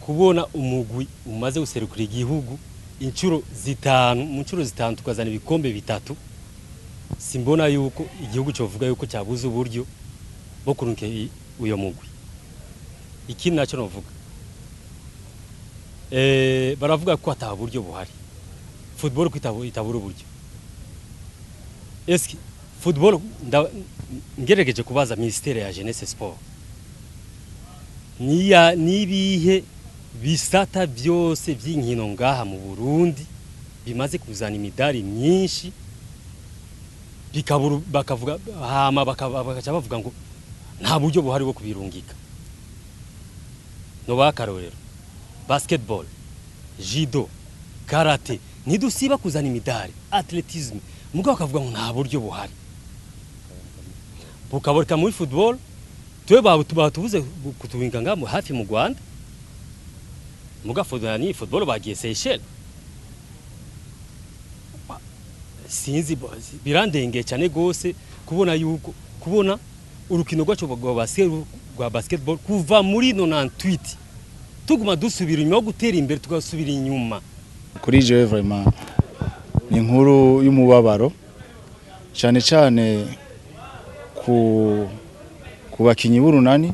kubona umugwi umaze guserukira igihugu inshuro zitanu mu nshuro zitanu tukazana ibikombe bitatu simbona yuko igihugu cyovuga yuko cyabuze uburyo bwo kurunka uyo mugwi iki nacyo novuga baravuga ko ataburyo buhari football itabura uburyo eski football ngerageje kubaza ministere ya jeunesse sport nibihe bisata byose by'inkino ngaha mu Burundi bimaze kuzana imidari myinshi bikaburu bakavuga hama bakaca bavuga ngo nta buryo buhari bwo kubirungika no bakarorero basketball judo karate ntidusiba kuzana imidari athletisme mugabo bakavuga ngo nta buryo buhari bukaboreka muri football twe batubuze kutubinga ngamo hafi mu Rwanda muga football bagiye Seychelles sinzi birandengeye cyane gose kubona urukino rwacu rwa basketball kuva muri 98 tuguma dusubira inyuma gutera imbere tugasubira inyuma kuri je vraiment ni inkuru y'umubabaro cyane cyane ku bakinyi b'urunani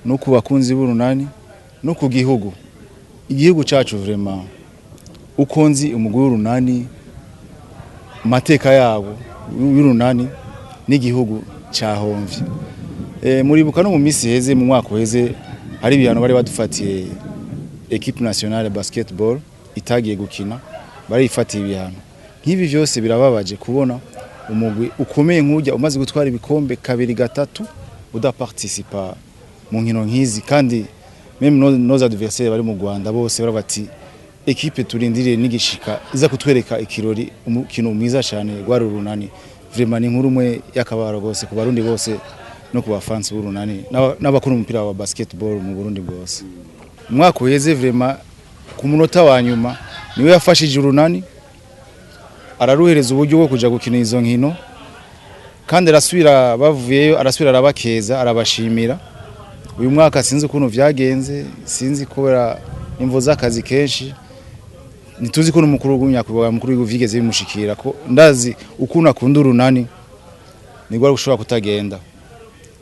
no ku bakunzi b'urunani no ku igihugu cyacu vraiment ukonzi umugwi w'urunani mateka yabo y'urunani n'igihugu cyahomvye muribuka no mu misi heze mu mwaka heze hari ibihano bari badufatiye equipe nationale basketball itagiye gukina bari ifatiye ibihano nk'ibi byose birababaje kubona umugwi ukomeye nk'ujya umaze gutwara ibikombe kabiri gatatu udaparticipa mu nkino nk'izi kandi même nos adversaires bari mu Rwanda bose barabati equipe turindiriye n'igishika iza kutwereka ikirori umukino mwiza cyane gwari urunani vraiment ni nkuru mwe yakabaro gose ku barundi bose no ku bafans b'urunani n'abakuru umupira wa basketball mu Burundi bwose umwaka uheze vraiment ku munota wa nyuma niwe yafashije urunani araruhereza uburyo bwo kuja gukina izo nkino kandi arasubira bavuyeyo arasubira arabakeza arabashimira uyu mwaka sinzi ukuntu vyagenze sinzi kubera imvo z'akazi kenshi nituzi ko umukuru w'umyakuba mukuru w'ivigeze bimushikira ko ndazi ukuntu akunda urunani nigwa gushobora kutagenda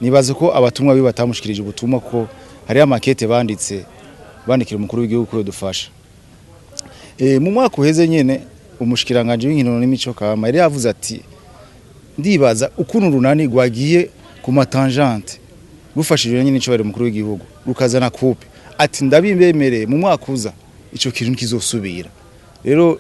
nibaze ko abatumwa batamushikirije ubutumwa ko hari amakete bandikira umukuru w'igihugu ko dufasha mu mwaka uheze nyene umushikiranganje w'inkino n'imico kama yari yavuze ati ndibaza ukuntu urunani gwagiye ku matangente gufashije nyine ico bari umukuru w'igihugu rukazana coupe ati ndabimbemereye mu mwaka uza ico kintu kizosubira rero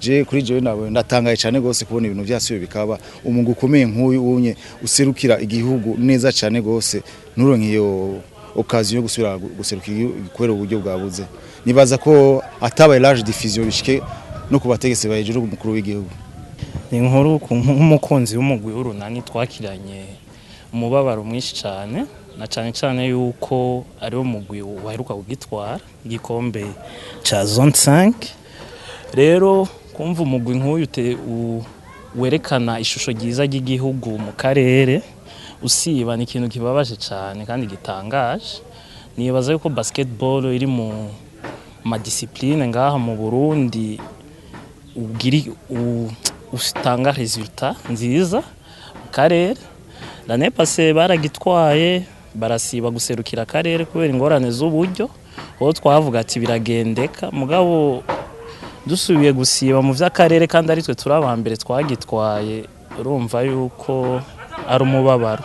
je kuri je nawe ndatangaye cyane gose kubona ibintu byasubiye bikaba umungu ukomeye nk'uyu unye userukira igihugu neza cyane gose nuronke iyo occasion yo gusubira guserukira igikwero uburyo bwabuze nibaza ko atabaye large diffusion bishike no kubategese bayejuru umukuru w'igihugu inkuru nk'umukunzi w'umugwi w'urunani twakiranye umubabaro mwinshi cyane na cyane yuko ari umugwi waheruka kugitwara igikombe ca zone 5 rero kumva umugwi nk'uyu werekana ishusho ryiza ry'igihugu mu karere usiba ni ikintu kibabaje cyane kandi gitangaje nibaza yuko basketball iri mu discipline ngaha mu Burundi utanga resultat nziza mu karere l'année passée baragitwaye barasiba guserukira akarere kubera ingorane z'uburyo aho twavuga ati biragendeka mugabo dusubiye gusiba mu vy'akarere kandi ari twe turabambere twagitwaye urumva yuko ari umubabaro